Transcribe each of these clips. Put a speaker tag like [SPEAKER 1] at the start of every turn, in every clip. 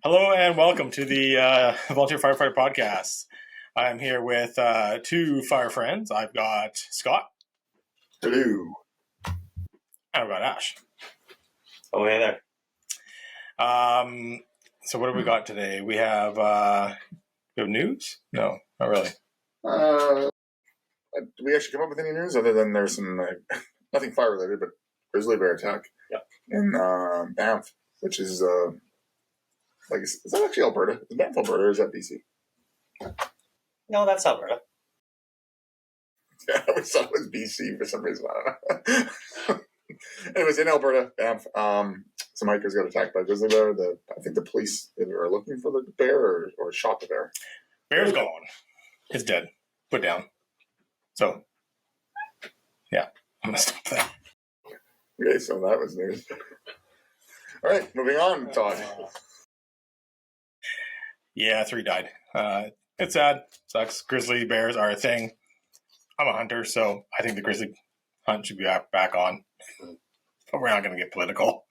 [SPEAKER 1] Hello and welcome to the Volunteer Firefighter Podcast. I'm here with two fire friends. I've got Scott.
[SPEAKER 2] Hello.
[SPEAKER 1] And I've got Ash.
[SPEAKER 3] Oh, hey there.
[SPEAKER 1] So what have we got today? We have news? No, not really.
[SPEAKER 2] Did we actually come up with any news other than there's some nothing fire related, but grizzly bear attack in Banff, which is is that actually Alberta? Is Banff Alberta or is that BC?
[SPEAKER 3] No, that's Alberta.
[SPEAKER 2] Yeah, I always thought it was BC for some reason. I don't know. Anyways, in Alberta, Banff, some hikers got attacked by a grizzly bear. I think the police either are looking for the bear or shot the bear.
[SPEAKER 1] Bear's gone. It's dead. Put down. So, yeah, I'm going to stop there.
[SPEAKER 2] Okay, so that was news. All right, moving on, Todd.
[SPEAKER 1] Yeah, 3 died. It's sad. Sucks. Grizzly bears are a thing. I'm a hunter, so I think the grizzly hunt should be back on. But we're not going to get political.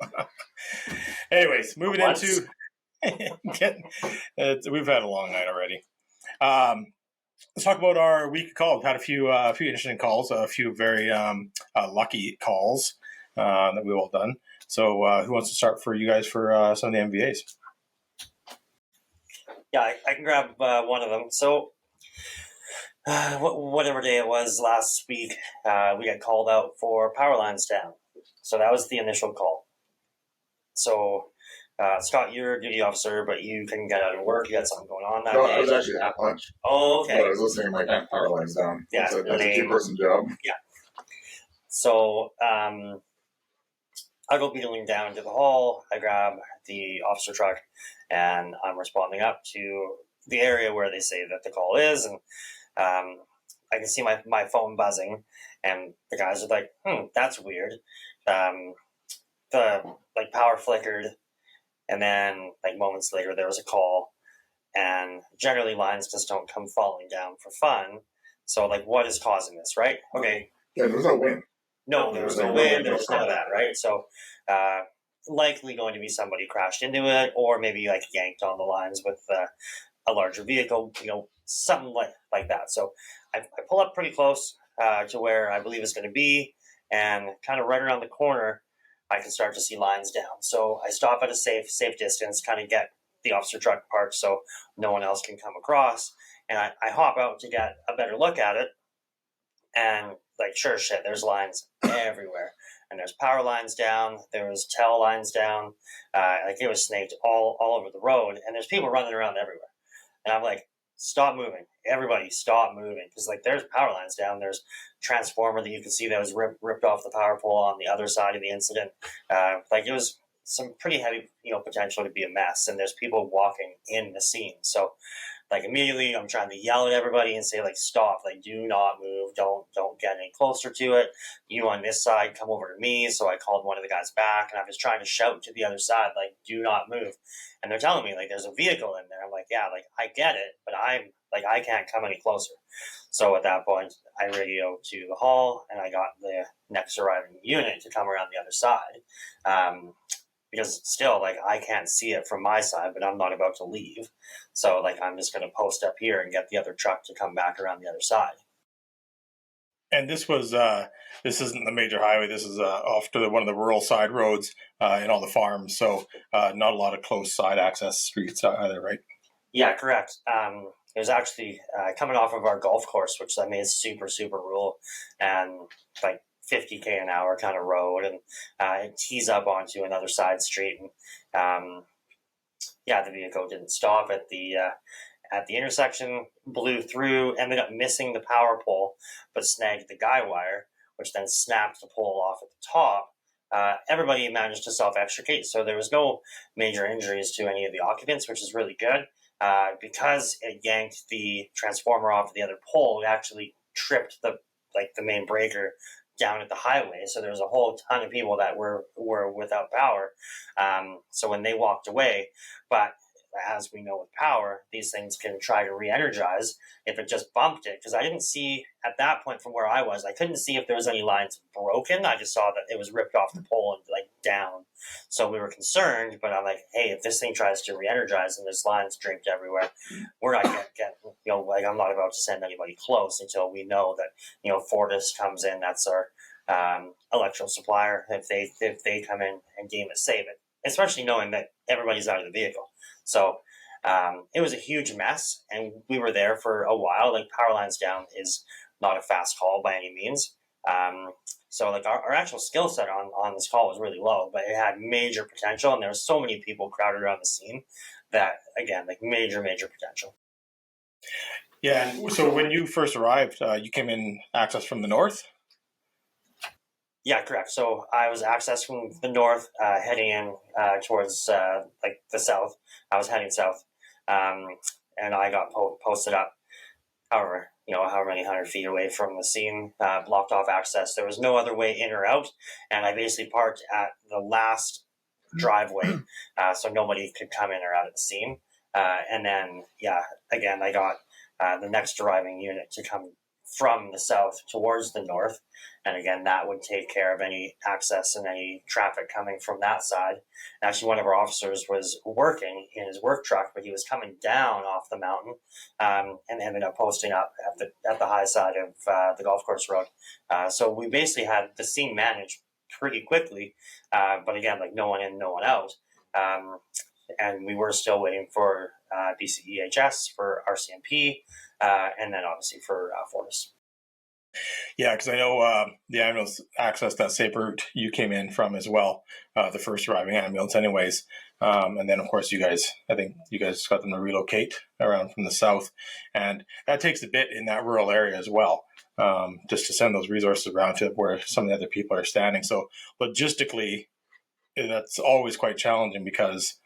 [SPEAKER 1] Anyways, moving into... we've had a long night already. Let's talk about our week of calls. We've had a few interesting calls, a few very lucky calls that we've all done. So who wants to start for you guys for some of the MVAs?
[SPEAKER 3] Yeah, I can grab one of them. So, whatever day it was last week, we got called out for power lines down. So that was the initial call. So, Scott, you're a duty officer, but you couldn't get out of work. You had something going on that day.
[SPEAKER 2] No, I was actually at lunch.
[SPEAKER 3] Oh, okay.
[SPEAKER 2] But I was listening to my power lines down.
[SPEAKER 3] Yeah,
[SPEAKER 2] that's a two-person job.
[SPEAKER 3] Yeah. So, I go beetling down to the hall. I grab the officer truck, and I'm responding up to the area where they say that the call is, and I can see my phone buzzing, and the guys are like, that's weird. The power flickered, and then moments later there was a call, and generally lines just don't come falling down for fun. So what is causing this, right? Okay.
[SPEAKER 2] Yeah, there was no wind.
[SPEAKER 3] No, there was no wind. There was none of that, right? So likely going to be somebody crashed into it, or maybe yanked on the lines with a larger vehicle, something like that. So I pull up pretty close to where I believe it's going to be, and kind of right around the corner, I can start to see lines down. So I stop at a safe distance, kind of get the officer truck parked so no one else can come across, and I hop out to get a better look at it, and sure as shit, there's lines everywhere. And there's power lines down, there was tel lines down, it was snaked all over the road, and there's people running around everywhere. And I'm like, stop moving. Everybody stop moving. Because there's power lines down, there's transformer that you can see that was ripped off the power pole on the other side of the incident. It was some pretty heavy, potential to be a mess, and there's people walking in the scene. So immediately I'm trying to yell at everybody and say stop, do not move, don't get any closer to it. You on this side, come over to me. So I called one of the guys back, and I was trying to shout to the other side, do not move. And they're telling me there's a vehicle in there. I'm like, yeah, I get it, but I can't come any closer. So at that point I radio to the hall, and I got the next arriving unit to come around the other side. Because still, I can't see it from my side, but I'm not about to leave. So, I'm just going to post up here and get the other truck to come back around the other side.
[SPEAKER 1] And this was this isn't the major highway. This is off to one of the rural side roads in all the farms. So not a lot of close side access streets either, right?
[SPEAKER 3] Yeah, correct. It was actually coming off of our golf course, which is super, super rural, and 50k an hour kind of road, and it tees up onto another side street, and the vehicle didn't stop at the intersection, blew through, ended up missing the power pole, but snagged the guy wire, which then snapped the pole off at the top. Everybody managed to self-extricate, so there was no major injuries to any of the occupants, which is really good. Because it yanked the transformer off the other pole, it actually tripped the main breaker down at the highway. So there was a whole ton of people that were without power. So when they walked away, but as we know with power, these things can try to re-energize if it just bumped it. Because I didn't see at that point from where I was, I couldn't see if there was any lines broken. I just saw that it was ripped off the pole and like down. So we were concerned, but I'm like, hey, if this thing tries to re-energize and there's lines draped everywhere, we're not going to get, like I'm not about to send anybody close until we know that, Fortis comes in. That's our electrical supplier. If they come in and deem it safe, especially knowing that everybody's out of the vehicle. So it was a huge mess, and we were there for a while. Like, power lines down is not a fast call by any means. So like our actual skill set on this call was really low, but it had major potential, and there were so many people crowded around the scene that, again, like major potential.
[SPEAKER 1] Yeah. And so when you first arrived, you came in access from the north.
[SPEAKER 3] Yeah, correct. So I was accessed from the north, heading in towards like the south. I was heading south, and I got posted up. However, however many 100 feet away from the scene, blocked off access. There was no other way in or out, and I basically parked at the last driveway, so nobody could come in or out of the scene. And then, again, I got the next driving unit to come from the south towards the north. And again, that would take care of any access and any traffic coming from that side. Actually, one of our officers was working in his work truck, but he was coming down off the mountain, and ended up posting up at the high side of the golf course road. So we basically had the scene managed pretty quickly, but again, like no one in, no one out. And we were still waiting for BCEHS, for RCMP, and then obviously for Fortis.
[SPEAKER 1] Yeah, because I know the ambulance access that same route you came in from as well, the first arriving ambulance anyways. And then, of course, I think you guys got them to relocate around from the south. And that takes a bit in that rural area as well, just to send those resources around to where some of the other people are standing. So logistically, that's always quite challenging because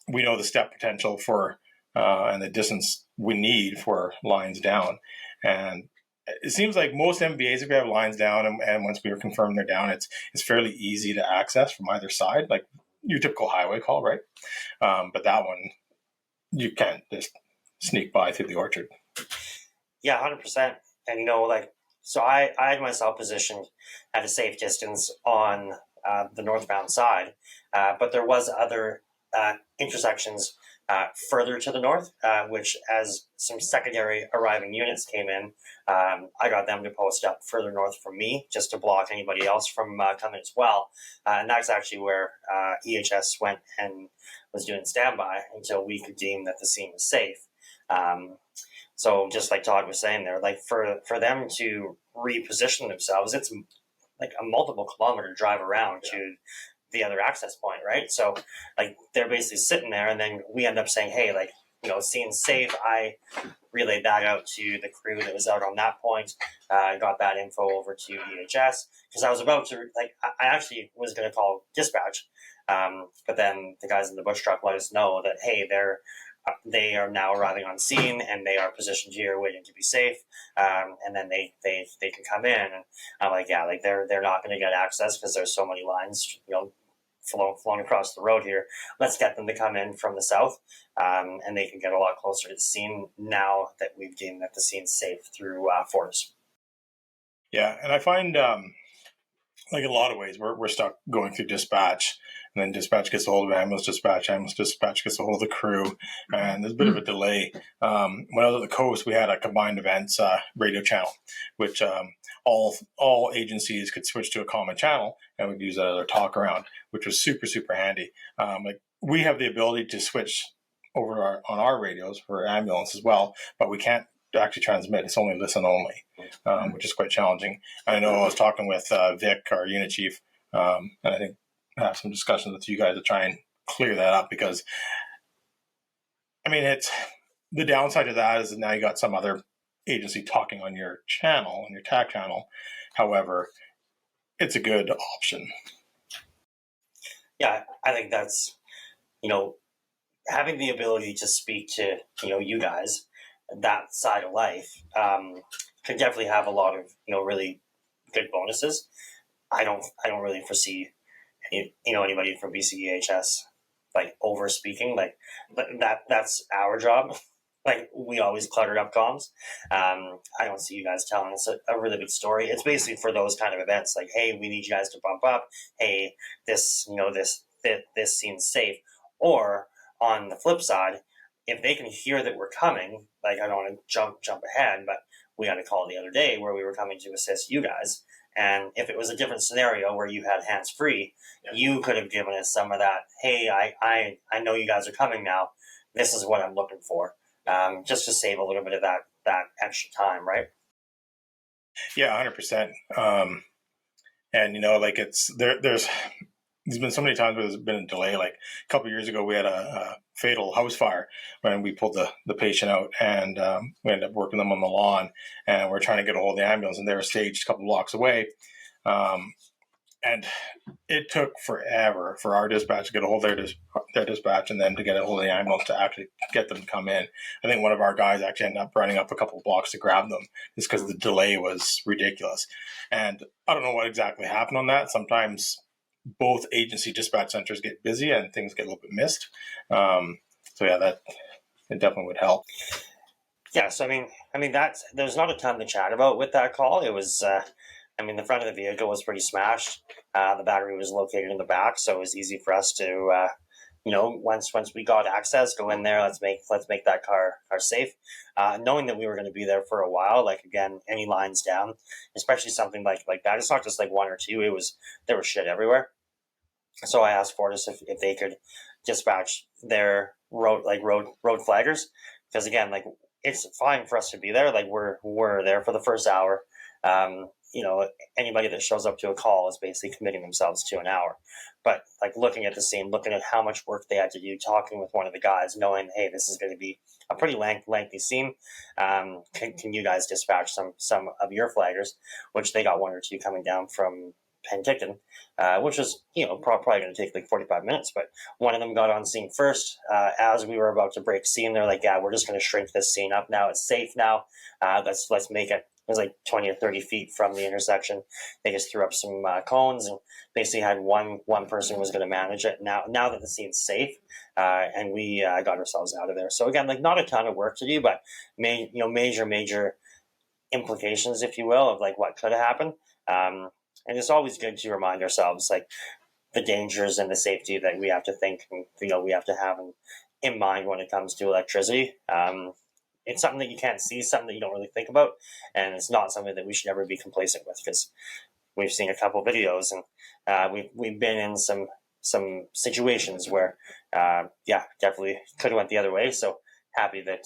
[SPEAKER 1] we know the step potential for and the distance we need for lines down. And it seems like most MVAs, if we have lines down, and once we are confirmed they're down, it's fairly easy to access from either side, like your typical highway call, right? But that one, you can't just sneak by through the orchard.
[SPEAKER 3] Yeah, 100%. And so I had myself positioned at a safe distance on the northbound side, but there was other intersections further to the north, which, as some secondary arriving units came in, I got them to post up further north from me just to block anybody else from coming as well. And that's actually where EHS went and was doing standby until we could deem that the scene was safe. So just like Todd was saying there, like for them to reposition themselves, it's like a multiple kilometer drive around to the other access point, right? So like they're basically sitting there, and then we end up saying, hey, like, scene safe. I relayed that out to the crew that was out on that point. I got that info over to EHS because I was about to, I actually was going to call dispatch, but then the guys in the bush truck let us know that, hey, they are now arriving on scene and they are positioned here waiting to be safe, and then they can come in. And I'm like, yeah, like they're not going to get access because there's so many lines flown across the road here. Let's get them to come in from the south, and they can get a lot closer to the scene now that we've deemed that the scene's safe through Fortis.
[SPEAKER 1] Yeah, and I find like in a lot of ways we're stuck going through dispatch, and then dispatch gets a hold of ambulance dispatch gets a hold of the crew, and there's a bit of a delay. When I was at the coast, we had a combined events radio channel, which all agencies could switch to a common channel, and we'd use that as our talk around, which was super handy. Like we have the ability to switch over on our radios for ambulance as well, but we can't actually transmit. It's only listen only, which is quite challenging. I know I was talking with Vic, our unit chief, and I think I have some discussions with you guys to try and clear that up, because I mean, it's the downside of that is that now you got some other agency talking on your channel, on your TAC channel. However, it's a good option.
[SPEAKER 3] Yeah, I think that's, having the ability to speak to, you guys, that side of life, could definitely have a lot of, really good bonuses. I don't really foresee, anybody from BCEHS like over speaking. Like that's our job. Like we always cluttered up comms. I don't see you guys telling us a really good story. It's basically for those kind of events. Like, hey, we need you guys to bump up. Hey, this this seems safe. Or on the flip side, if they can hear that we're coming, like I don't want to jump ahead, but we had a call the other day where we were coming to assist you guys. And if it was a different scenario where you had hands free, you could have given us some of that. Hey, I know you guys are coming now. This is what I'm looking for, just to save a little bit of that extra time, right?
[SPEAKER 1] Yeah, 100%. And like it's there's been so many times where there's been a delay. Like a couple of years ago, we had a fatal house fire when we pulled the patient out, and we ended up working them on the lawn, and we're trying to get a hold of the ambulance, and they were staged a couple of blocks away. And it took forever for our dispatch to get a hold of their dispatch, and then to get a hold of the ambulance to actually get them to come in. I think one of our guys actually ended up running up a couple of blocks to grab them just because the delay was ridiculous. And I don't know what exactly happened on that. Sometimes both agency dispatch centers get busy and things get a little bit missed. So yeah, that it definitely would help.
[SPEAKER 3] Yeah, so I mean there's not a ton to chat about with that call. It was, the front of the vehicle was pretty smashed. The battery was located in the back, so it was easy for us to, once we got access, go in there. Let's make that car safe. Knowing that we were going to be there for a while, like again, any lines down, especially something like that. It's not just like one or two. There was shit everywhere. So I asked Fortis if they could dispatch their road flaggers, because again, like it's fine for us to be there. Like we're there for the first hour. Anybody that shows up to a call is basically committing themselves to an hour. But like looking at the scene, looking at how much work they had to do, talking with one of the guys, knowing, hey, this is going to be a pretty lengthy scene. Can you guys dispatch some of your flaggers? Which they got one or two coming down from Penticton, which was probably going to take like 45 minutes. But one of them got on scene first. As we were about to break scene, they're like, yeah, we're just going to shrink this scene up now. It's safe now. Let's make it. It was like 20 or 30 feet from the intersection. They just threw up some cones and basically had one person was going to manage it. Now that the scene's safe, and we got ourselves out of there. So again, like not a ton of work to do, but major implications, if you will, of like what could have happened. And it's always good to remind ourselves like the dangers and the safety that we have to think and we have to have in mind when it comes to electricity. It's something that you can't see, something that you don't really think about, and it's not something that we should ever be complacent with, because we've seen a couple of videos and we've been in some situations where definitely could have went the other way. So happy that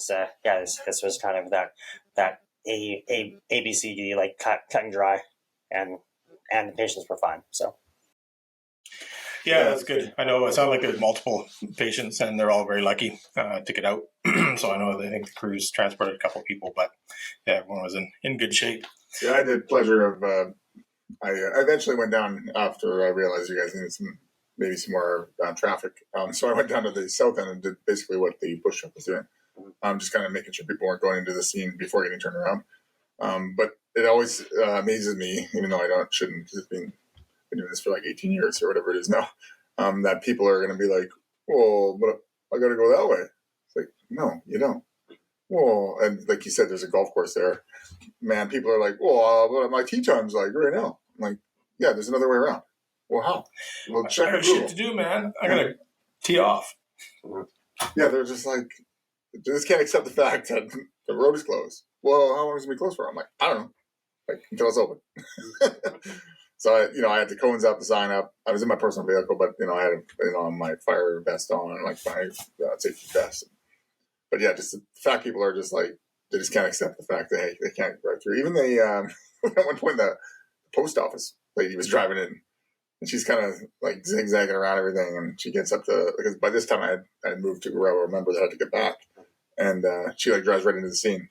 [SPEAKER 3] this was kind of that ABCD like cut and dry, and the patients were fine. So.
[SPEAKER 1] Yeah, that's good. I know it sounded like there's multiple patients, and they're all very lucky to get out. So I think the crews transported a couple of people, but yeah, everyone was in good shape.
[SPEAKER 2] Yeah, I had the pleasure of. I eventually went down after I realized you guys needed maybe some more traffic. So I went down to the south end and did basically what the push truck was doing. Just kind of making sure people weren't going into the scene before getting turned around. But it always amazes me, even though shouldn't, because it's been doing this for like 18 years or whatever it is now, that people are going to be like, well, but I got to go that way. It's like, no, you don't. Well, and like you said, there's a golf course there. Man, people are like, well, what my tee time's like right now. I'm like, yeah, there's another way around. Well, how? Well, check
[SPEAKER 1] I got
[SPEAKER 2] Google.
[SPEAKER 1] shit to do, man. I got to tee off.
[SPEAKER 2] Yeah, they're just like, they just can't accept the fact that the road is closed. Well, how long is it going to be closed for? I'm like, I don't know. Like, until it's open. So I had the cones up, the sign up. I was in my personal vehicle, but I had my fire vest on and like my safety vest. But yeah, just the fact people are just like, they just can't accept the fact that hey, they can't drive through. Even at one point the post office lady was driving in, and she's kind of like zigzagging around everything, and she gets up to, because by this time I had moved to where I remember that I had to get back, and she like drives right into the scene.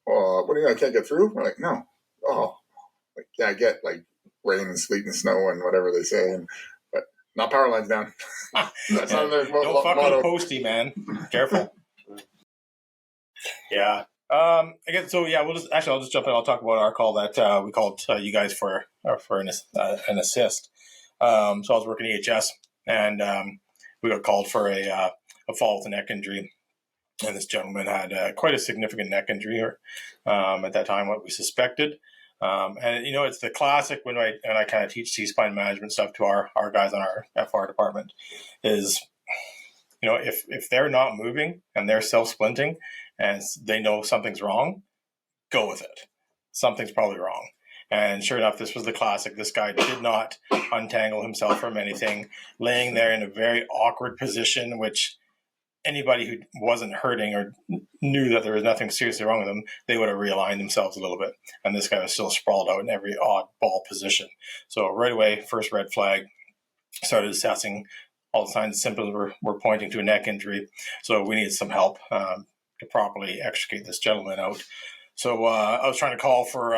[SPEAKER 2] Oh, what do you mean I can't get through? We're like, no. Oh, like yeah, I get like rain and sleet and snow and whatever they say, but not power lines down. That's not their
[SPEAKER 1] Don't fuck with a postie, man. Careful. Yeah. I guess so. Yeah, I'll just jump in. I'll talk about our call that we called you guys for an assist. So I was working EHS, and we got called for a fall with a neck injury. And this gentleman had quite a significant neck injury at that time, what we suspected. And it's the classic when I kind of teach C-spine management stuff to our guys on our FR department is, if they're not moving and they're self-splinting and they know something's wrong, go with it. Something's probably wrong. And sure enough, this was the classic. This guy did not untangle himself from anything, laying there in a very awkward position, which anybody who wasn't hurting or knew that there was nothing seriously wrong with them, they would have realigned themselves a little bit. And this guy was still sprawled out in every oddball position. So right away, first red flag, started assessing. All the signs and symptoms were pointing to a neck injury. So we needed some help to properly extricate this gentleman out. So I was trying to call for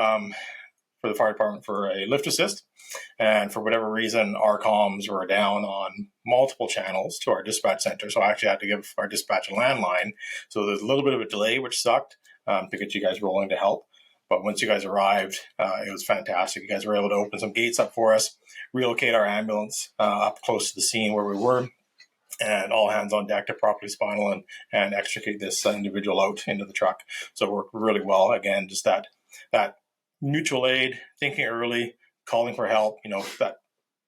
[SPEAKER 1] the fire department for a lift assist. And for whatever reason, our comms were down on multiple channels to our dispatch center. So I actually had to give our dispatch a landline. So there's a little bit of a delay, which sucked to get you guys rolling to help. But once you guys arrived, it was fantastic. You guys were able to open some gates up for us, relocate our ambulance up close to the scene where we were, and all hands on deck to properly spinal and extricate this individual out into the truck. So it worked really well. Again, just that mutual aid, thinking early, calling for help, that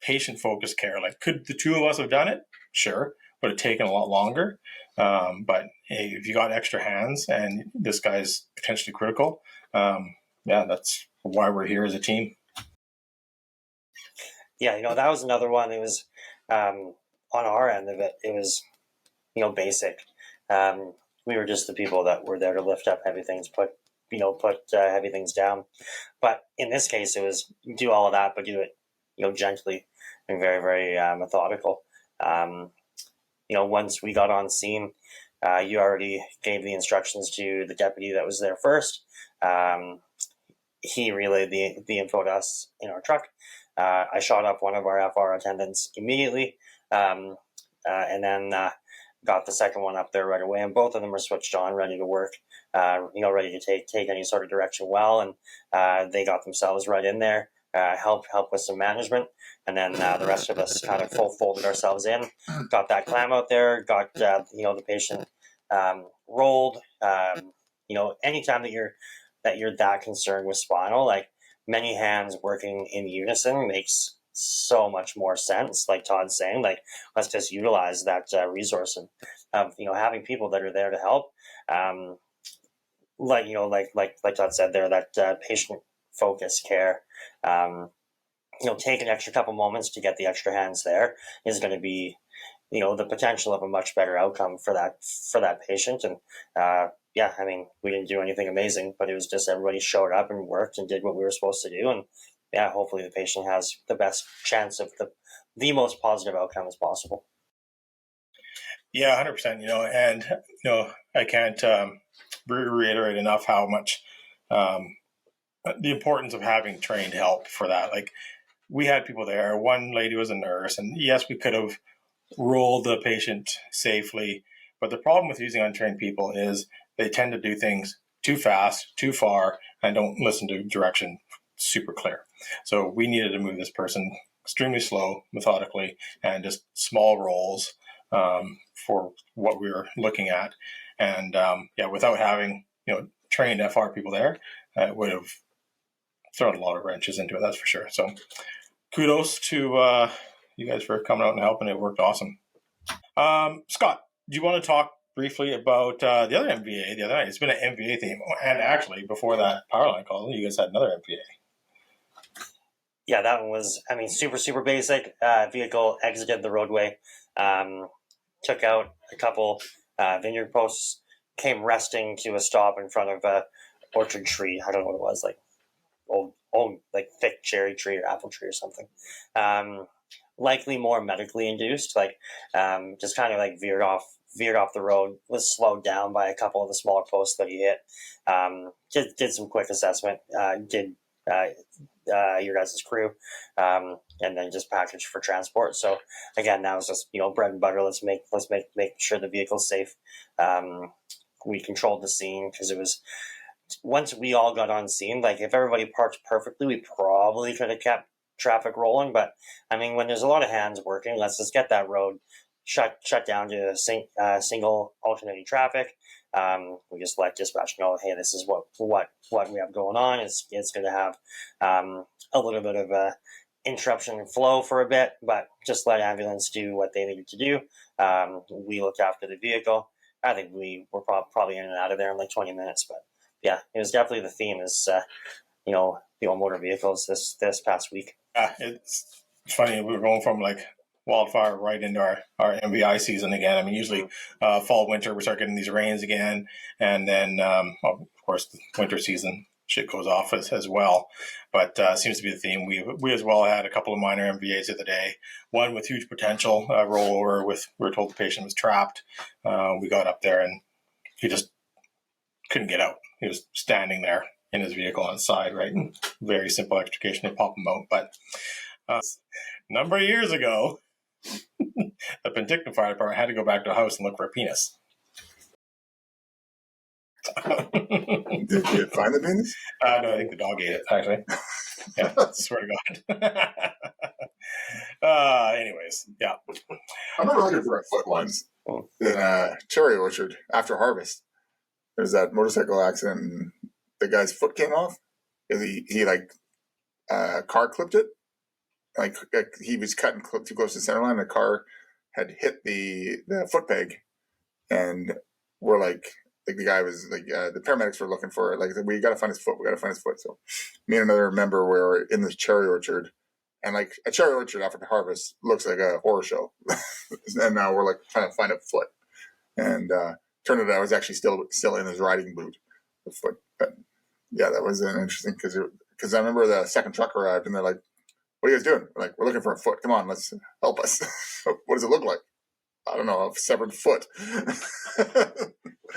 [SPEAKER 1] patient-focused care. Like, could the two of us have done it? Sure, but it'd taken a lot longer. But hey, if you got extra hands and this guy's potentially critical, that's why we're here as a team.
[SPEAKER 3] Yeah, that was another one. It was on our end of it. It was, basic. We were just the people that were there to lift up heavy things, put heavy things down. But in this case, it was do all of that, but do it, gently and very, very methodical. Once we got on scene, you already gave the instructions to the deputy that was there first. He relayed the info to us in our truck. I shot up one of our FR attendants immediately, and then got the second one up there right away, and both of them were switched on, ready to work, ready to take any sort of direction well, and they got themselves right in there, help with some management, and then the rest of us kind of folded ourselves in, got that clam out there, got the patient rolled. Anytime that you're that concerned with spinal, like many hands working in unison makes so much more sense. Like Todd's saying, like let's just utilize that resource and having people that are there to help. Like Todd said there, that patient focused care. Take an extra couple moments to get the extra hands there is going to be, the potential of a much better outcome for that patient. And we didn't do anything amazing, but it was just everybody showed up and worked and did what we were supposed to do. And hopefully the patient has the best chance of the most positive outcome as possible.
[SPEAKER 1] Yeah, 100%. And I can't reiterate enough how much the importance of having trained help for that. Like, we had people there. One lady was a nurse, and yes, we could have rolled the patient safely. But the problem with using untrained people is they tend to do things too fast, too far, and don't listen to direction super clear. So we needed to move this person extremely slow, methodically, and just small rolls for what we were looking at. And without having trained FR people there, it would have thrown a lot of wrenches into it. That's for sure. So kudos to you guys for coming out and helping. It worked awesome. Scott, do you want to talk briefly about the other MVA the other night? It's been an MVA theme, and actually before that powerline call, you guys had another MVA.
[SPEAKER 3] Yeah, that one was, super, super basic. Vehicle exited the roadway, took out a couple vineyard posts, came resting to a stop in front of a orchard tree. I don't know what it was, like old like thick cherry tree or apple tree or something. Likely more medically induced, just kind of like veered off the road, was slowed down by a couple of the smaller posts that he hit. Did some quick assessment, did your guys' crew, and then just packaged for transport. So again, that was just bread and butter. Let's make sure the vehicle's safe. We controlled the scene because it was, once we all got on scene, like if everybody parked perfectly, we probably could have kept traffic rolling. But when there's a lot of hands working, let's just get that road shut down to single alternating traffic. We just let dispatch know, hey, this is what we have going on. It's going to have a little bit of a interruption in flow for a bit, but just let ambulance do what they needed to do. We looked after the vehicle. I think we were probably in and out of there in like 20 minutes, but yeah, it was definitely the theme is, the old motor vehicles this past week.
[SPEAKER 1] Yeah, it's funny. We were going from like wildfire right into our MVI season again. I mean, usually fall, winter, we start getting these rains again. And then, of course, the winter season shit goes off as well. But seems to be the theme. We as well had a couple of minor MVAs the other day. One with huge potential rollover we were told the patient was trapped. We got up there and he just couldn't get out. He was standing there in his vehicle on the side, right? Very simple extrication to pop him out. But a number of years ago, the Penticton Fire Department had to go back to a house and look for a penis.
[SPEAKER 2] Did you find the penis?
[SPEAKER 1] No, I think the dog ate it, actually. Yeah, swear to God. Anyways, yeah.
[SPEAKER 2] I remember looking for a foot once in a cherry orchard after harvest. There's that motorcycle accident and the guy's foot came off. He like car clipped it. Like he was cutting too close to the center line. The car had hit the foot peg, and we're like the guy was like the paramedics were looking for it. Like, we got to find his foot. We got to find his foot. So me and another member were in this cherry orchard, and like a cherry orchard after the harvest looks like a horror show. And now we're like trying to find a foot, and turned out I was actually still in his riding boot. The foot, but yeah, that was an interesting because I remember the second truck arrived and they're like, "What are you guys doing?" We're like, "We're looking for a foot. Come on, let's help us." What does it look like? I don't know, a severed foot.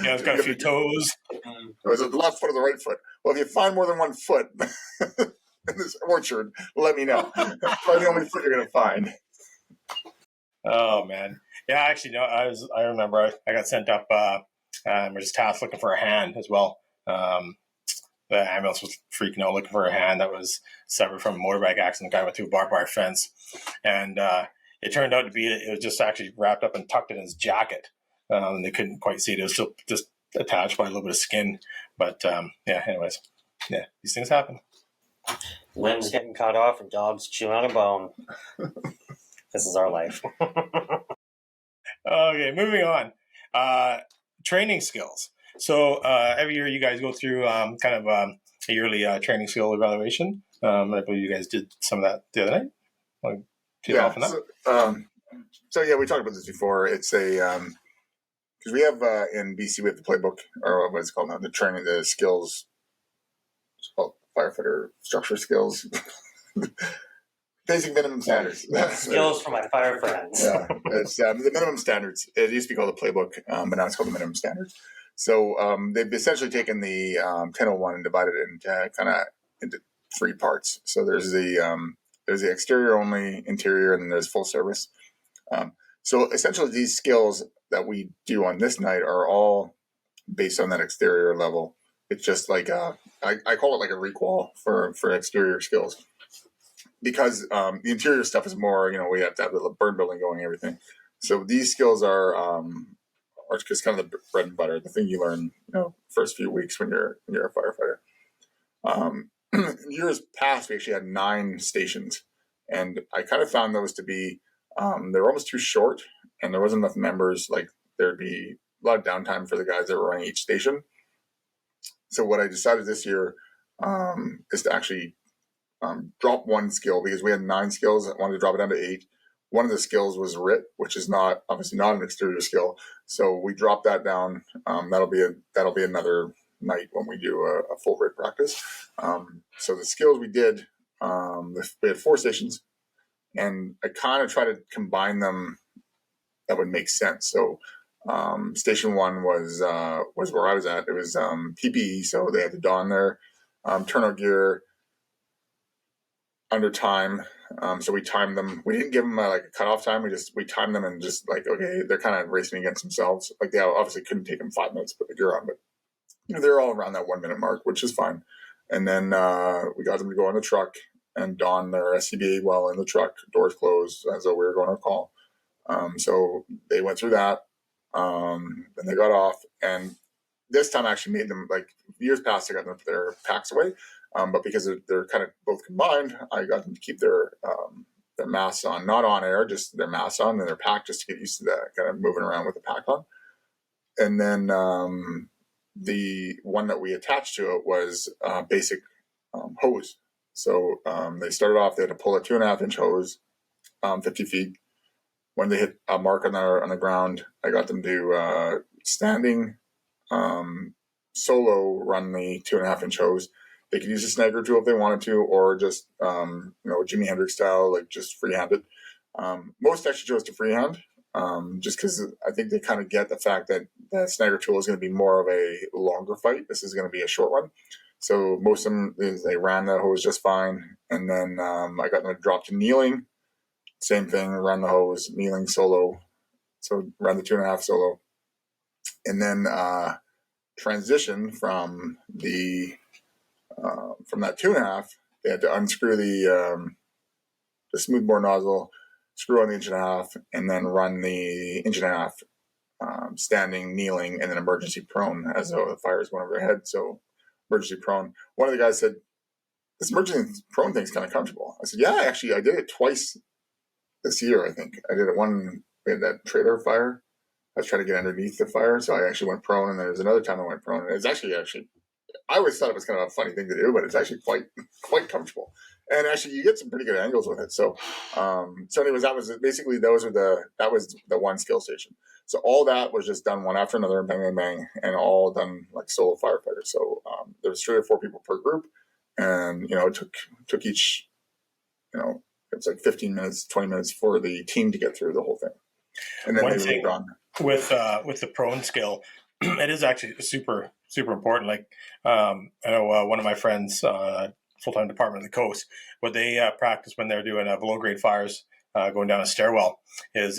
[SPEAKER 1] Yeah, it's got a few toes.
[SPEAKER 2] It was the left foot or the right foot. Well, if you find more than one foot in this orchard, let me know. That's probably the only foot you're going to find.
[SPEAKER 1] Oh man, yeah. Actually, no. I remember I got sent up. We're just tasked looking for a hand as well. The ambulance was freaking out looking for a hand that was severed from a motorbike accident. The guy went through a barbed wire fence, and it turned out to be it was just actually wrapped up and tucked in his jacket. And they couldn't quite see it. It was still just attached by a little bit of skin. But yeah. Anyways, yeah, these things happen.
[SPEAKER 3] Limbs getting cut off and dogs chewing on a bone. This is our life.
[SPEAKER 1] Okay, moving on. Training skills. So every year you guys go through kind of a yearly training skill evaluation. I believe you guys did some of that the other night. Want to tee off on that?
[SPEAKER 2] So yeah, we talked about this before. It's a because we have in BC we have the playbook, or what it's called now, the training, the skills. It's called firefighter structure skills. Basic minimum standards.
[SPEAKER 3] Skills for my fire friends.
[SPEAKER 2] Yeah, it's the minimum standards. It used to be called the playbook, but now it's called the minimum standards. So they've essentially taken the 1001 and divided it into three parts. So there's the exterior only, interior, and then there's full service. So essentially, these skills that we do on this night are all based on that exterior level. It's just like I call it like a requal for exterior skills. Because the interior stuff is more, we have to have the burn building going and everything. So these skills are just kind of the bread and butter, the thing you learn, first few weeks when you're a firefighter. In years past, we actually had 9 stations, and I kind of found those to be they were almost too short, and there wasn't enough members. Like, there'd be a lot of downtime for the guys that were running each station. So what I decided this year is to actually drop one skill, because we had 9 skills. I wanted to drop it down to 8. One of the skills was RIT, which is obviously not an exterior skill. So we dropped that down. That'll be another night when we do a full RIT practice. So the skills we did, we had 4 stations, and I kind of try to combine them that would make sense. So station 1 was where I was at. It was PPE, so they had to don their turnout gear under time. So we timed them. We didn't give them like a cutoff time. We timed them and just like, okay, they're kind of racing against themselves. Like, they obviously couldn't take them 5 minutes to put the gear on, but they're all around that 1 minute mark, which is fine. And then we got them to go on the truck and don their SCBA while in the truck, doors closed, as though we were going on call. So they went through that, and they got off. And this time I actually made them, like years past, I got them to put their packs away. But because they're kind of both combined, I got them to keep their masks on, not on air, just their masks on and their pack, just to get used to that kind of moving around with the pack on. And then the one that we attached to it was basic hose. So they started off, they had to pull a 2.5-inch hose, 50 feet. When they hit a mark on the ground, I got them to standing solo run the 2.5-inch hose. They could use a snagger tool if they wanted to, or just Jimi Hendrix style, like just freehand it. Most actually chose to freehand, just because I think they kind of get the fact that that snagger tool is going to be more of a longer fight. This is going to be a short one. So most of them, they ran the hose just fine. And then I got them to drop to kneeling. Same thing, ran the hose, kneeling solo. So ran the 2.5 solo. And then transition from that 2.5, they had to unscrew the smoothbore nozzle, screw on the 1.5 inch, and then run the 1.5 inch standing, kneeling, and then emergency prone as though the fire is going over their head. So emergency prone. One of the guys said, "This emergency prone thing's kind of comfortable." I said, "Yeah, actually, I did it twice this year. I think I did it one. We had that trailer fire. I was trying to get underneath the fire, so I actually went prone, and there was another time I went prone, and it's actually I always thought it was kind of a funny thing to do, but it's actually quite comfortable. And actually, you get some pretty good angles with it. So, anyways, that was basically that was the one skill station. So all that was just done one after another, bang, bang, bang, and all done like solo firefighters. So there was 3 or 4 people per group, and it took each, it's like 15 minutes, 20 minutes for the team to get through the whole thing, and then they moved on.
[SPEAKER 1] With the prone skill, it is actually super important. Like I know one of my friends, full-time Department of the Coast, what they practice when they're doing below grade fires, going down a stairwell, is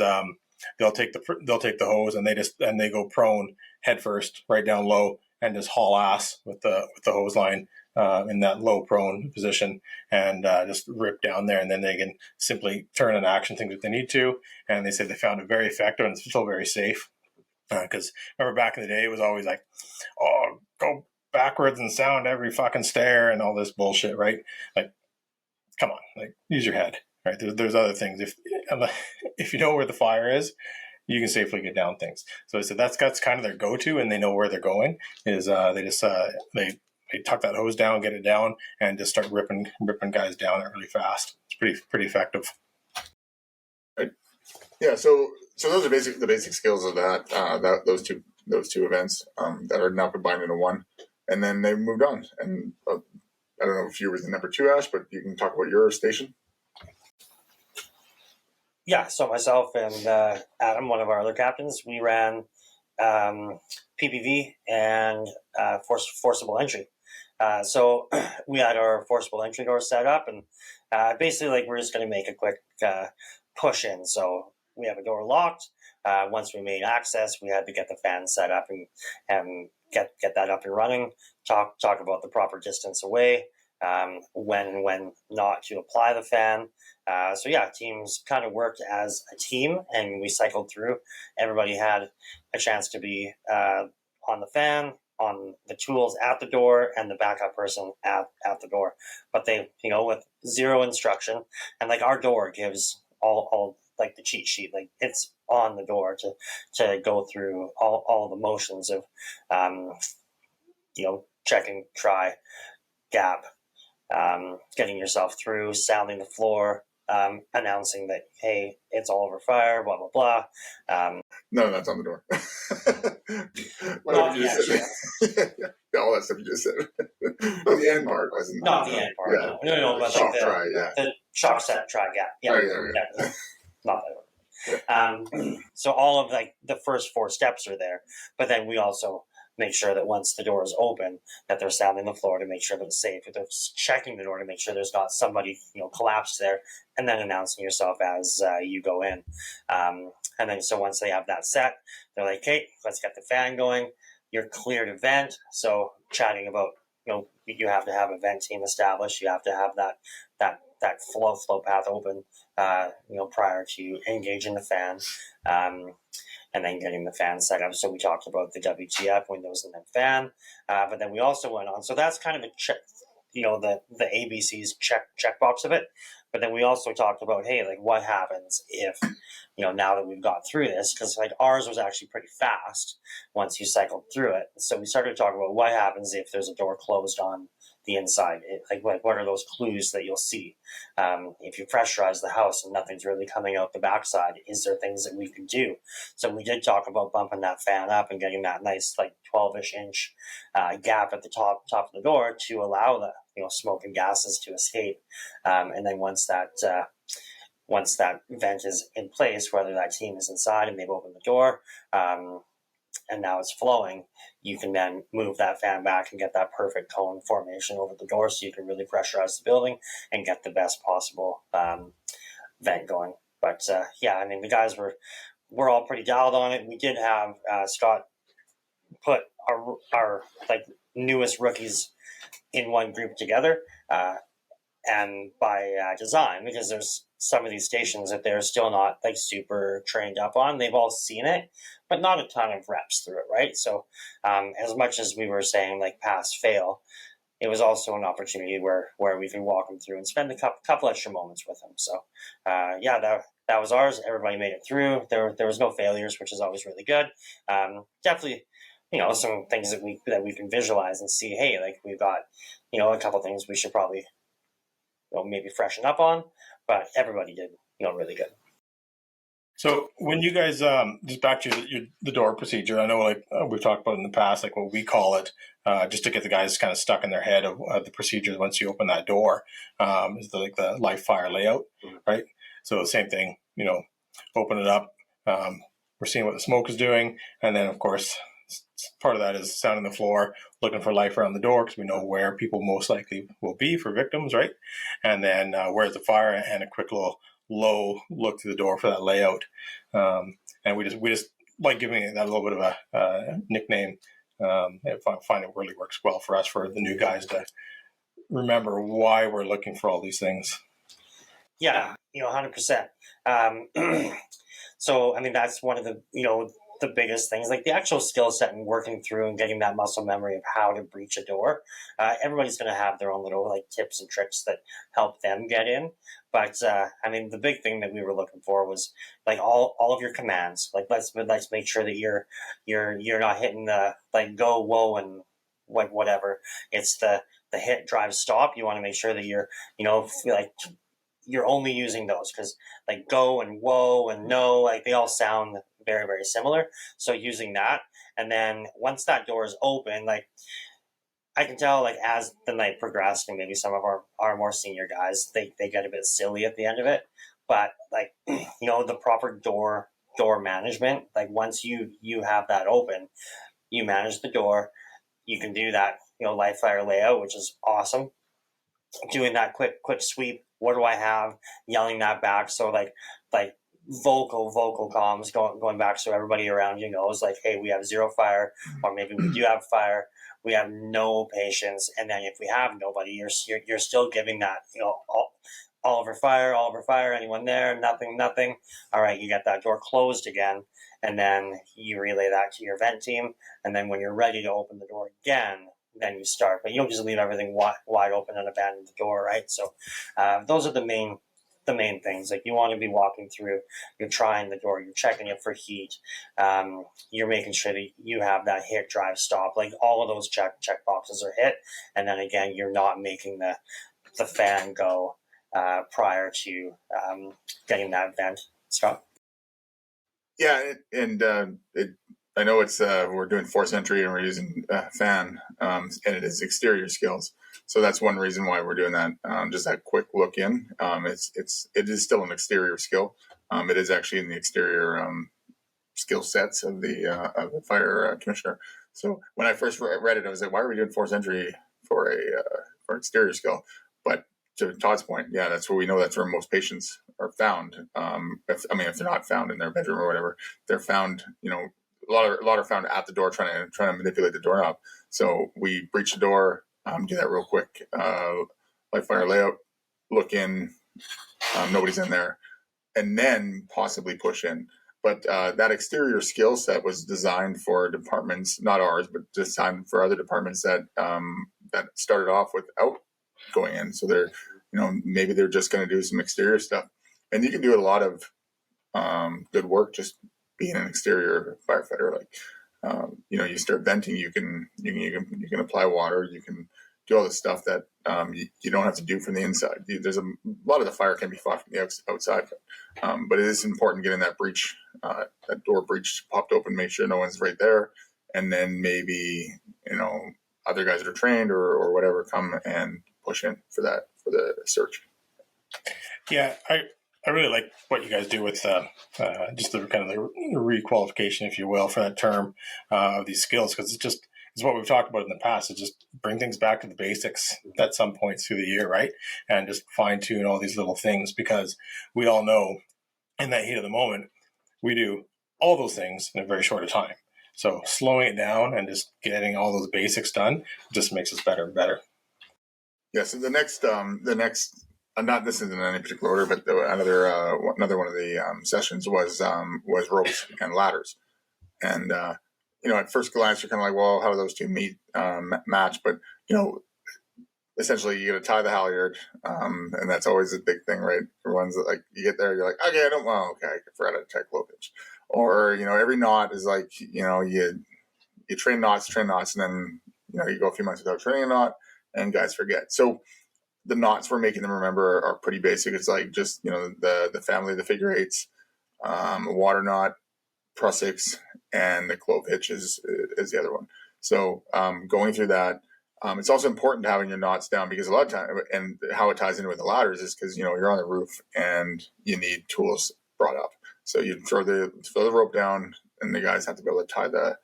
[SPEAKER 1] they'll take the hose and they go prone head first, right down low, and just haul ass with the hose line in that low prone position, and just rip down there, and then they can simply turn and action things if they need to. And they say they found it very effective and it's still very safe. Because remember back in the day, it was always like, oh, go backwards and sound every fucking stair and all this bullshit, right? Like, come on, like use your head, right? There's other things. If you know where the fire is, you can safely get down things. So I said that's kind of their go-to, and they know where they're going. Is they tuck that hose down, get it down, and just start ripping guys down really fast. It's pretty effective.
[SPEAKER 2] Right. Yeah. So those are the basic skills of that those two events that are now combined into one, and then they moved on. And I don't know if you were the number 2, Ash, but you can talk about your station.
[SPEAKER 3] Yeah, so myself and Adam, one of our other captains, we ran PPV and forcible entry. So we had our forcible entry door set up, and basically, like, we're just going to make a quick push in. So we have a door locked. Once we made access, we had to get the fan set up and get that up and running. Talk about the proper distance away, when not to apply the fan. So yeah, teams kind of worked as a team, and we cycled through. Everybody had a chance to be on the fan, on the tools at the door, and the backup person at the door. But they, with zero instruction, and like our door gives all like the cheat sheet, like it's on the door to go through all the motions of, checking, try, gap, getting yourself through, sounding the floor, announcing that, hey, it's all over fire, blah, blah, blah.
[SPEAKER 2] No, that's on the door.
[SPEAKER 3] Not the actual.
[SPEAKER 2] Yeah, all that stuff you just said. Well, the end part wasn't.
[SPEAKER 3] Not the end part.
[SPEAKER 2] Yeah.
[SPEAKER 3] No, but
[SPEAKER 2] Shock
[SPEAKER 3] like
[SPEAKER 2] try,
[SPEAKER 3] the shock set, try, gap. Yeah,
[SPEAKER 2] Yeah.
[SPEAKER 3] not that. So all of like the first 4 steps are there, but then we also make sure that once the door is open, that they're sounding the floor to make sure that it's safe. If they're checking the door to make sure there's not somebody collapsed there, and then announcing yourself as you go in. And then so once they have that set, they're like, "Okay, let's get the fan going. You're clear to vent." So chatting about you have to have a vent team established. You have to have that that flow path open, prior to engaging the fan, and then getting the fan set up. So we talked about the WTF, windows, and then fan, but then we also went on. So that's kind of a check, the ABC's checkbox of it. But then we also talked about, hey, like what happens if, now that we've got through this, because like ours was actually pretty fast once you cycled through it. So we started to talk about what happens if there's a door closed on the inside. Like what are those clues that you'll see? If you pressurize the house and nothing's really coming out the backside, is there things that we can do? So we did talk about bumping that fan up and getting that nice like 12-ish inch gap at the top of the door to allow the smoke and gases to escape. And then once that vent is in place, whether that team is inside and they've opened the door, and now it's flowing, you can then move that fan back and get that perfect cone formation over the door, so you can really pressurize the building and get the best possible vent going. But the guys were all pretty dialed on it. We did have Scott put our like newest rookies in one group together, and by design, because there's some of these stations that they're still not like super trained up on. They've all seen it, but not a ton of reps through it, right? So as much as we were saying like pass fail, it was also an opportunity where we can walk them through and spend a couple extra moments with them. So that was ours. Everybody made it through. There was no failures, which is always really good. Definitely, some things that we can visualize and see. Hey, like we've got a couple things we should probably maybe freshen up on, but everybody did really good.
[SPEAKER 1] So when you guys just back to the door procedure, I know we've talked about in the past, like what we call it, just to get the guys kind of stuck in their head of the procedures once you open that door, is the live fire layout, right? So same thing, open it up. We're seeing what the smoke is doing, and then of course part of that is sounding the floor, looking for life around the door because we know where people most likely will be for victims, right? And then where's the fire, and a quick little low look through the door for that layout. And we just like giving it that little bit of a nickname. I find it really works well for us, for the new guys, to remember why we're looking for all these things.
[SPEAKER 3] Yeah, 100%. So that's one of the biggest things, like the actual skill set and working through and getting that muscle memory of how to breach a door. Everybody's going to have their own little like tips and tricks that help them get in. But the big thing that we were looking for was like all of your commands. Like let's make sure that you're not hitting the like go, whoa, and like whatever. It's the hit, drive, stop. You want to make sure that you're you're only using those, because like go and whoa and no, like they all sound very, very similar. So using that, and then once that door is open, like I can tell, like as the night progressed, and maybe some of our more senior guys, they get a bit silly at the end of it. But like the proper door management, like once you have that open, you manage the door. You can do that live fire layout, which is awesome. Doing that quick sweep. What do I have? Yelling that back. So like vocal comms going back, so everybody around you knows, like, hey, we have zero fire, or maybe we do have fire. We have no patients, and then if we have nobody, you're still giving that all over fire. Anyone there? Nothing. All right, you get that door closed again, and then you relay that to your vent team, and then when you're ready to open the door again, then you start. But you don't just leave everything wide open and abandon the door, right? So those are the main things. Like you want to be walking through, you're trying the door, you're checking it for heat, you're making sure that you have that hit, drive, stop. Like all of those check boxes are hit, and then again, you're not making the fan go prior to getting that vent. Scott?
[SPEAKER 2] Yeah, and I know it's we're doing force entry and we're using fan, and it is exterior skills. So that's one reason why we're doing that. Just that quick look in. It is still an exterior skill. It is actually in the exterior skill sets of the fire commissioner. So when I first read it, I was like, why are we doing force entry for for exterior skill? But to Todd's point, yeah, that's where we know that's where most patients are found. If they're not found in their bedroom or whatever, they're found. A lot are found at the door trying to manipulate the doorknob. So we breach the door, do that real quick, live fire layout, look in, nobody's in there, and then possibly push in. But that exterior skill set was designed for departments, not ours, but designed for other departments that that started off without going in. So they're, maybe they're just going to do some exterior stuff, and you can do a lot of good work just being an exterior firefighter. Like, you start venting, you can apply water, you can do all the stuff that you don't have to do from the inside. There's a lot of the fire can be fought from the outside, but it is important getting that breach, that door breach popped open, make sure no one's right there, and then maybe other guys that are trained or whatever come and push in for the search.
[SPEAKER 1] Yeah, I really like what you guys do with just the kind of the requalification, if you will, for that term of these skills, because it's what we've talked about in the past. Is just bring things back to the basics at some point through the year, right? And just fine tune all these little things, because we all know in that heat of the moment, we do all those things in a very short time. So slowing it down and just getting all those basics done just makes us better and better.
[SPEAKER 2] Yeah. So the next not this isn't in any particular order, but another one of the sessions was ropes and ladders. And at first glance, you're kind of like, well, how do those two match? But essentially, you got to tie the halyard, and that's always a big thing, right? For ones that, like, you get there, you're like, okay, I forgot how to tie low pitch, or every knot is like, you train knots, and then you go a few months without training a knot, and guys forget. So the knots we're making them remember are pretty basic. It's like just the family of the figure eights, a water knot, prussics, and the clove hitch is the other one. So going through that, it's also important to having your knots down, because a lot of time, and how it ties into with the ladders is because you're on the roof and you need tools brought up. So you throw the rope down, and the guys have to be able to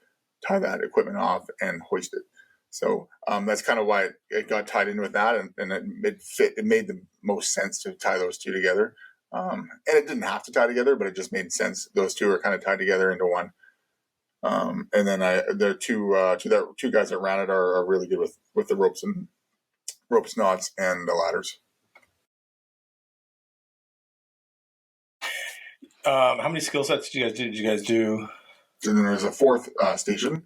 [SPEAKER 2] tie that equipment off and hoist it. So that's kind of why it got tied in with that, and it made the most sense to tie those two together. And it didn't have to tie together, but it just made sense. Those two are kind of tied together into one. And then the two guys that ran it are really good with the ropes, knots, and the ladders.
[SPEAKER 1] How many skill sets did you guys do?
[SPEAKER 2] And then there's a fourth station.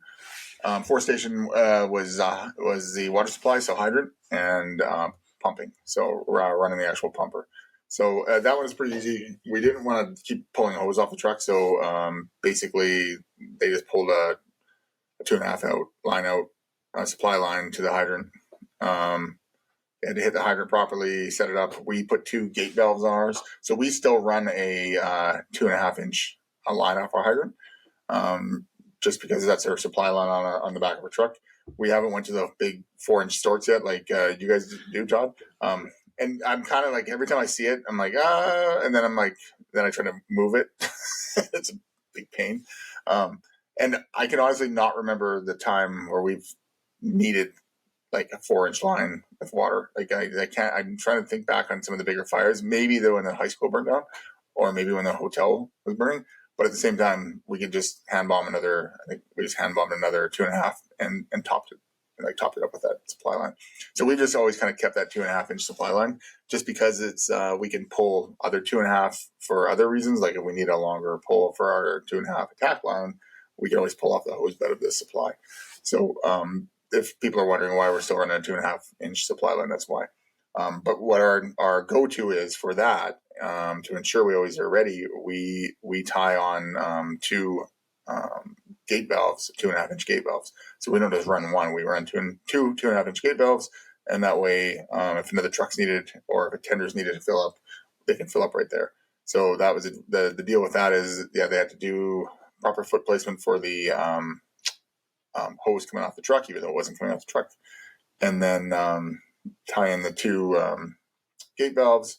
[SPEAKER 2] Fourth station was the water supply, so hydrant, and pumping. So running the actual pumper. So that one was pretty easy. We didn't want to keep pulling hose off the truck, so basically they just pulled a 2.5 line out, supply line to the hydrant. They had to hit the hydrant properly, set it up. We put 2 gate valves on ours, so we still run a 2.5 inch line off our hydrant, just because that's our supply line on the back of our truck. We haven't went to the big 4-inch storts yet, like you guys do, Todd. And I'm kind of like, every time I see it, I'm like, and then then I try to move it. It's a big pain. And I can honestly not remember the time where we've needed like a 4-inch line with water. Like I can't, I'm trying to think back on some of the bigger fires, maybe when the high school burned down, or maybe when the hotel was burning. But at the same time, we could just hand bomb another 2.5 and topped it up with that supply line. So we've just always kind of kept that 2.5 inch supply line, just because it's we can pull other 2.5 for other reasons. Like if we need a longer pull for our 2.5 attack line, we can always pull off the hose bed of this supply. So if people are wondering why we're still running a 2.5 inch supply line, that's why. But what our go-to is for that, to ensure we always are ready, we tie on 2 gate valves, 2.5 inch gate valves. So we don't just run one; we run 2.5 inch gate valves, and that way, if another truck's needed or if a tender's needed to fill up, they can fill up right there. So that was the deal with that. Is they had to do proper foot placement for the hose coming off the truck, even though it wasn't coming off the truck, and then tie in the 2 gate valves,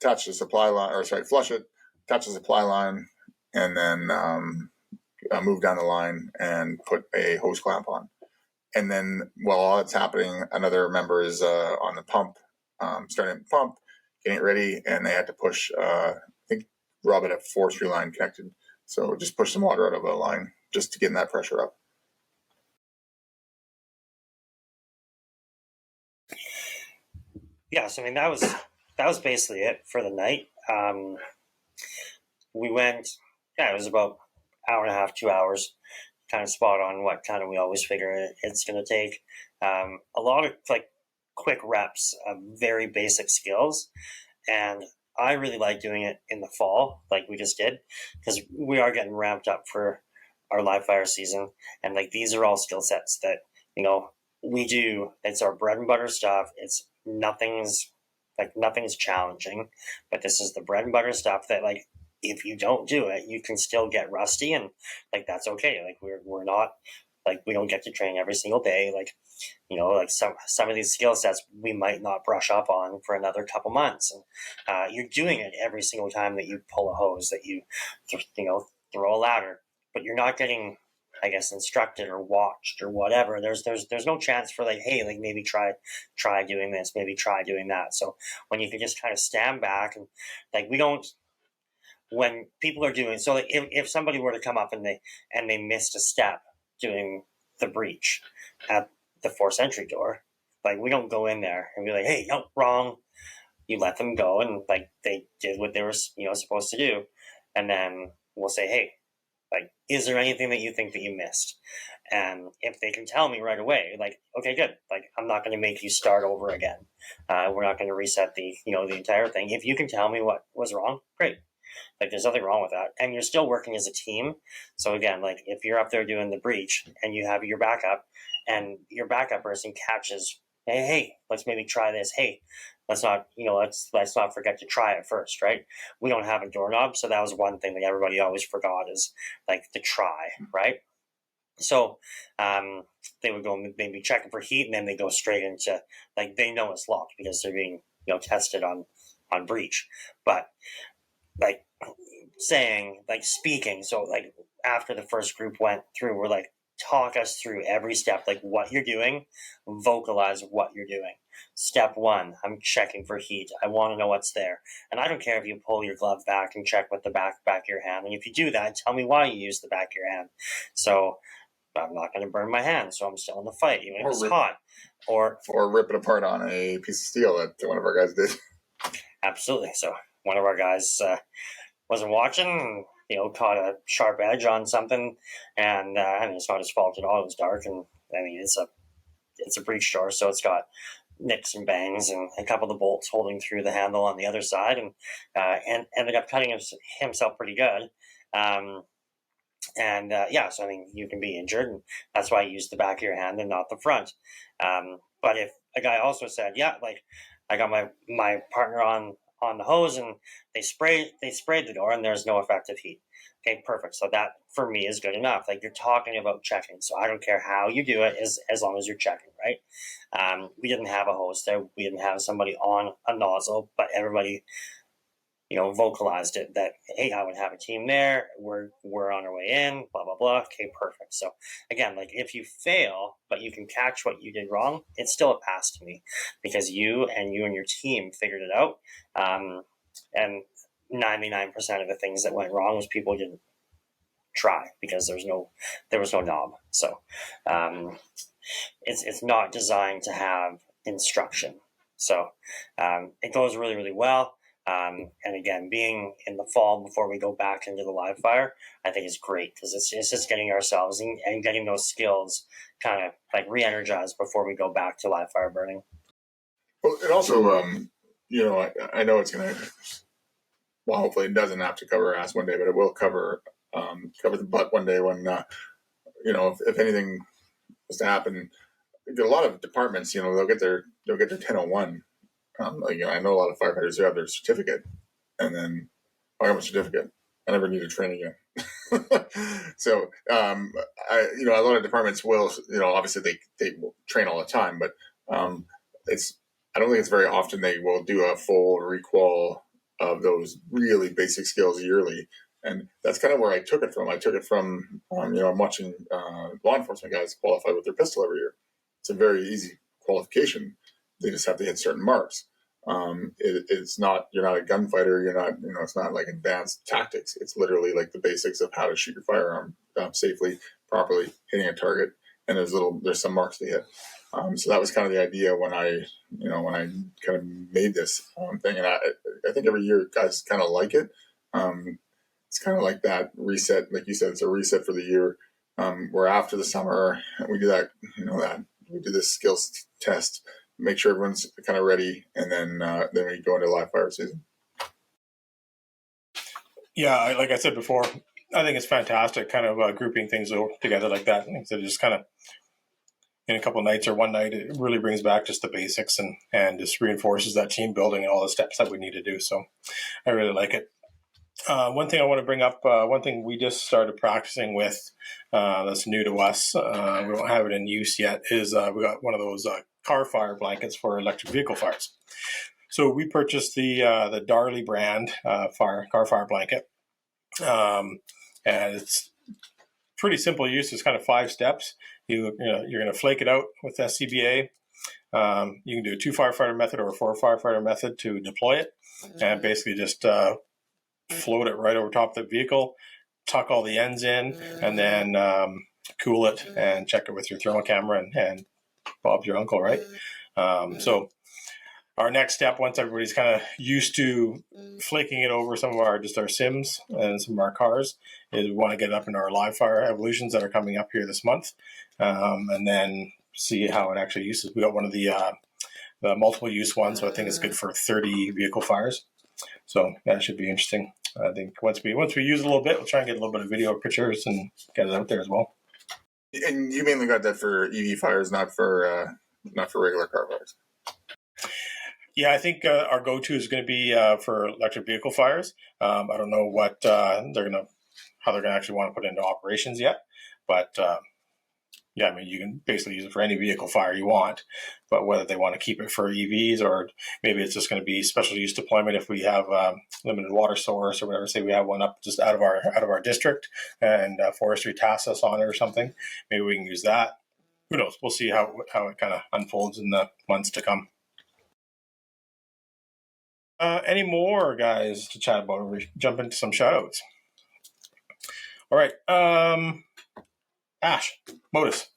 [SPEAKER 2] attach the supply line, flush it, attach the supply line, and then move down the line and put a hose clamp on. And then while all that's happening, another member is on the pump, starting the pump, getting it ready, and they had to push, I think Rob had a forestry line connected. So just push some water out of a line just to get that pressure up.
[SPEAKER 3] Yeah, so I mean that that was basically it for the night. We went, it was about hour and a half, 2 hours, kind of spot on what kind of we always figure it's going to take. A lot of like quick reps of very basic skills. And I really like doing it in the fall, like we just did, because we are getting ramped up for our live fire season. And like these are all skill sets that, we do. It's our bread and butter stuff. It's nothing's challenging, but this is the bread and butter stuff that like if you don't do it, you can still get rusty, and like that's okay. Like we're not like we don't get to train every single day. Like like some of these skill sets we might not brush up on for another couple months, and you're doing it every single time that you pull a hose, that you throw a ladder, but you're not getting, I guess, instructed or watched or whatever. There's no chance for like, hey, like maybe try doing this, maybe try doing that. So when you can just kind of stand back and like we don't. When people are doing so, like if somebody were to come up and they missed a step doing the breach at the force entry door, like we don't go in there and be like, hey, no, wrong. You let them go, and like they did what they were supposed to do, and then we'll say, hey, like, is there anything that you think that you missed? And if they can tell me right away, like, okay, good. Like, I'm not going to make you start over again. We're not going to reset the entire thing. If you can tell me what was wrong, great. Like, there's nothing wrong with that. And you're still working as a team. So again, like if you're up there doing the breach and you have your backup and your backup person catches, hey, let's maybe try this. Hey, let's not, let's not forget to try it first, right? We don't have a doorknob. So that was one thing that everybody always forgot is like the try, right? So they would go maybe checking for heat, and then they go straight into like they know it's locked because they're being tested on breach. But like saying, like speaking, so like after the first group went through, we're like, talk us through every step, like what you're doing, vocalize what you're doing. Step one, I'm checking for heat. I want to know what's there. And I don't care if you pull your glove back and check with the back of your hand. And if you do that, tell me why you use the back of your hand. So I'm not going to burn my hand, so I'm still in the fight, even if it's hot. Or
[SPEAKER 2] rip it apart on a piece of steel that one of our guys did.
[SPEAKER 3] Absolutely. So one of our guys wasn't watching, caught a sharp edge on something, and I mean, it's not his fault at all. It was dark, and I mean, it's a breech door, so it's got nicks and bangs and a couple of the bolts holding through the handle on the other side, and ended up cutting himself pretty good. So I mean, you can be injured, and that's why I use the back of your hand and not the front. But if a guy also said, yeah, like I got my partner on the hose and they sprayed the door and there's no effective heat. Okay, perfect. So that for me is good enough. Like you're talking about checking, so I don't care how you do it, as long as you're checking, right? We didn't have a hose there. We didn't have somebody on a nozzle, but everybody vocalized it that, hey, I would have a team there. We're on our way in, blah, blah, blah. Okay, perfect. So again, like if you fail, but you can catch what you did wrong, it's still a pass to me because you and your team figured it out. And 99% of the things that went wrong was people didn't try because there was no knob. So it's not designed to have instruction. So it goes really, really well. And again, being in the fall before we go back into the live fire, I think is great because it's just getting ourselves and getting those skills kind of like re-energized before we go back to live fire burning.
[SPEAKER 2] Well, it also, I know it's going to, well, hopefully it doesn't have to cover ass one day, but it will cover the butt one day when, if anything was to happen. A lot of departments, they'll get their 1001. I know a lot of firefighters who have their certificate, and then I have a certificate. I never needed training again. So, a lot of departments will, obviously they will train all the time, but I don't think it's very often they will do a full requal of those really basic skills yearly. And that's kind of where I took it from. I took it from, I'm watching law enforcement guys qualify with their pistol every year. It's a very easy qualification. They just have to hit certain marks. It's not, you're not a gunfighter. You're not, it's not like advanced tactics. It's literally like the basics of how to shoot your firearm safely, properly, hitting a target. and there's some marks to hit. So that was kind of the idea when I kind of made this thing, and I think every year guys kind of like it. It's kind of like that reset, like you said, it's a reset for the year. Where after the summer we do that, we do this skills test, make sure everyone's kind of ready, and then we go into live fire season.
[SPEAKER 1] Yeah, like I said before, I think it's fantastic, kind of grouping things together like that. Instead of just kind of in a couple of nights or one night, it really brings back just the basics and just reinforces that team building and all the steps that we need to do. So I really like it. One thing I want to bring up, one thing we just started practicing with that's new to us, we don't have it in use yet, is we got one of those car fire blankets for electric vehicle fires. So we purchased the Darley brand car fire blanket, and it's pretty simple use. It's kind of 5 steps. You're going to flake it out with SCBA. You can do a 2 firefighter method or a 4 firefighter method to deploy it, and basically just float it right over top of the vehicle, tuck all the ends in, and then cool it and check it with your thermal camera and Bob's your uncle, right? So our next step, once everybody's kind of used to flaking it over some of our sims and some of our cars, is we want to get it up into our live fire evolutions that are coming up here this month, and then see how it actually uses. We got one of the multiple use ones, so I think it's good for 30 vehicle fires. So that should be interesting. I think once we use it a little bit, we'll try and get a little bit of video or pictures and get it out there as well.
[SPEAKER 2] And you mainly got that for EV fires, not for regular car fires.
[SPEAKER 1] Yeah, I think our go-to is going to be for electric vehicle fires. I don't know what how they're going to actually want to put into operations yet, but yeah, I mean, you can basically use it for any vehicle fire you want, but whether they want to keep it for EVs or maybe it's just going to be special use deployment if we have limited water source or whatever. Say we have one up just out of our district and forestry tasks us on it or something. Maybe we can use that. Who knows? We'll see how it kind of unfolds in the months to come. Any more guys to chat about? Or we jump into some shout outs. All right. Ash, Modus.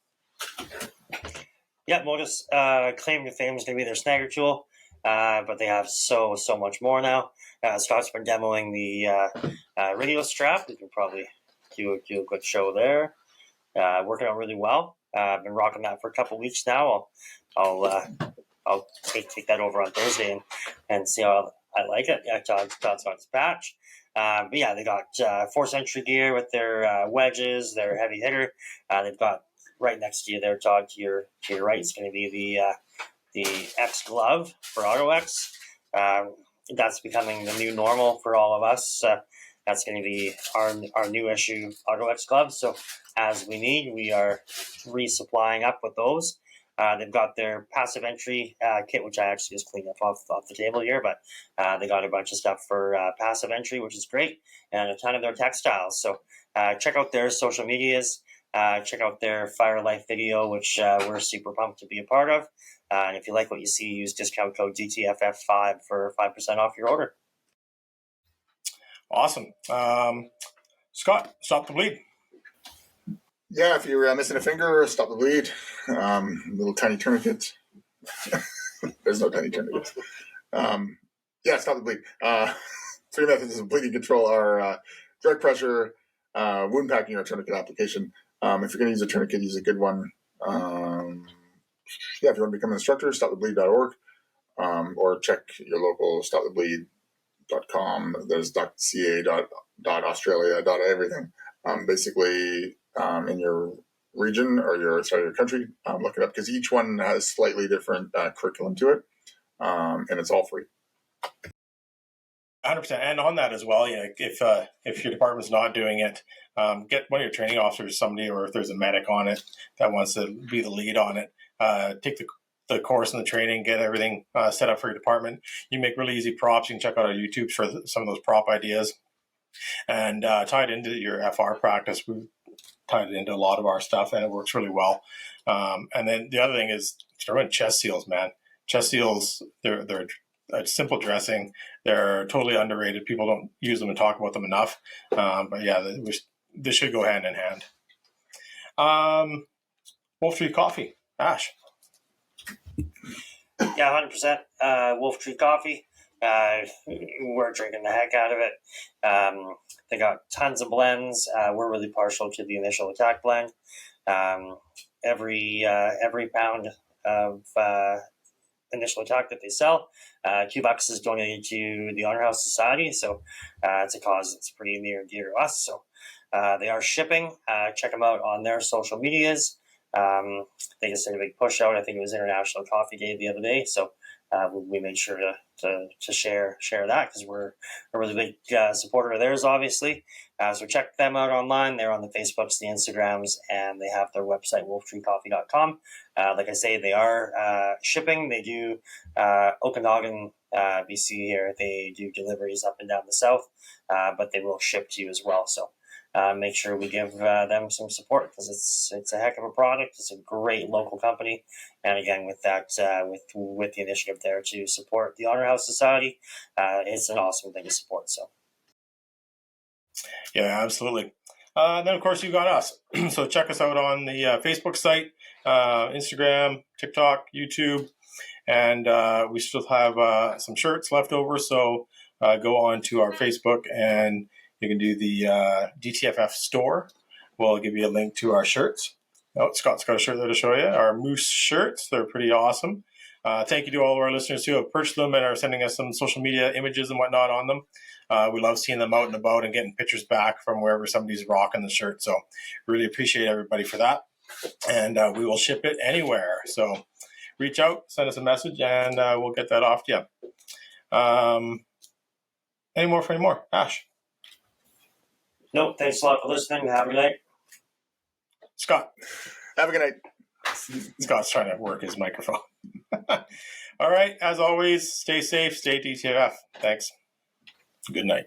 [SPEAKER 3] Yeah, Modus claim to fame is going to be their snagger tool, but they have so much more now. Scott's been demoing the radio strap. You can probably do a good show there. Working out really well. I've been rocking that for a couple weeks now. I'll take that over on Thursday and see how I like it. Yeah, Todd's on his patch. But yeah, they got force entry gear with their wedges, their heavy hitter. They've got right next to you there, Todd, to your right, it's going to be the X glove for Auto X. That's becoming the new normal for all of us. That's going to be our new issue Auto X gloves. So as we need, we are resupplying up with those. They've got their passive entry kit, which I actually just cleaned up off the table here, but they got a bunch of stuff for passive entry, which is great, and a ton of their textiles. So check out their social medias. Check out their Fire Life video, which we're super pumped to be a part of. And if you like what you see, use discount code DTFF5 for 5% off your order.
[SPEAKER 1] Awesome. Scott, stop the bleed.
[SPEAKER 2] Yeah, if you're missing a finger, stop the bleed. Little tiny tourniquets. There's no tiny tourniquets. Yeah, stop the bleed. 3 methods of bleeding control are direct pressure, wound packing, or tourniquet application. If you're going to use a tourniquet, use a good one. Yeah, if you want to become an instructor, stopthebleed.org, or check your local stopthebleed.com. There's .ca, .australia, .everything. Basically, in your region or your country, look it up because each one has slightly different curriculum to it, and it's all free.
[SPEAKER 1] 100%. And on that as well, if your department's not doing it, get one of your training officers, somebody, or if there's a medic on it that wants to be the lead on it, take the course and the training, get everything set up for your department. You make really easy props. You can check out our YouTube for some of those prop ideas and tie it into your FR practice. We've tied it into a lot of our stuff, and it works really well. And then the other thing is throw in chest seals, man. Chest seals, they're a simple dressing. They're totally underrated. People don't use them and talk about them enough. But yeah, this should go hand in hand. Wolf Tree Coffee. Ash.
[SPEAKER 3] Yeah, 100%. Wolf Tree Coffee. We're drinking the heck out of it. They got tons of blends. We're really partial to the initial attack blend. Every pound of initial attack that they sell, $2 is donated to the Honor House Society. So it's a cause that's pretty near and dear to us. So they are shipping. Check them out on their social medias. They just did a big push out. I think it was International Coffee Day the other day. So we made sure to share that because we're a really big supporter of theirs, obviously. So check them out online. They're on the Facebooks, the Instagrams, and they have their website, wolftreecoffee.com. Like I say, they are shipping. They do Okanagan, BC here. They do deliveries up and down the south, but they will ship to you as well. So make sure we give them some support because it's a heck of a product. It's a great local company, and again, with that, with the initiative there to support the Honor House Society, it's an awesome thing to support. So,
[SPEAKER 1] Yeah, absolutely. Then, of course, you got us. So check us out on the Facebook site, Instagram, TikTok, YouTube, and we still have some shirts left over. So go on to our Facebook and you can do the DTFF store. We'll give you a link to our shirts. Oh, Scott's got a shirt there to show you. Our Moose shirts. They're pretty awesome. Thank you to all of our listeners who have purchased them and are sending us some social media images and whatnot on them. We love seeing them out and about and getting pictures back from wherever somebody's rocking the shirt. So really appreciate everybody for that. And we will ship it anywhere. So reach out, send us a message, and we'll get that off to you. Any more? Ash?
[SPEAKER 3] nope. Thanks a lot for listening. Have a good night.
[SPEAKER 1] Scott?
[SPEAKER 2] Have a good night.
[SPEAKER 1] Scott's trying to work his microphone. All right. As always, stay safe, stay DTF. Thanks. Good night.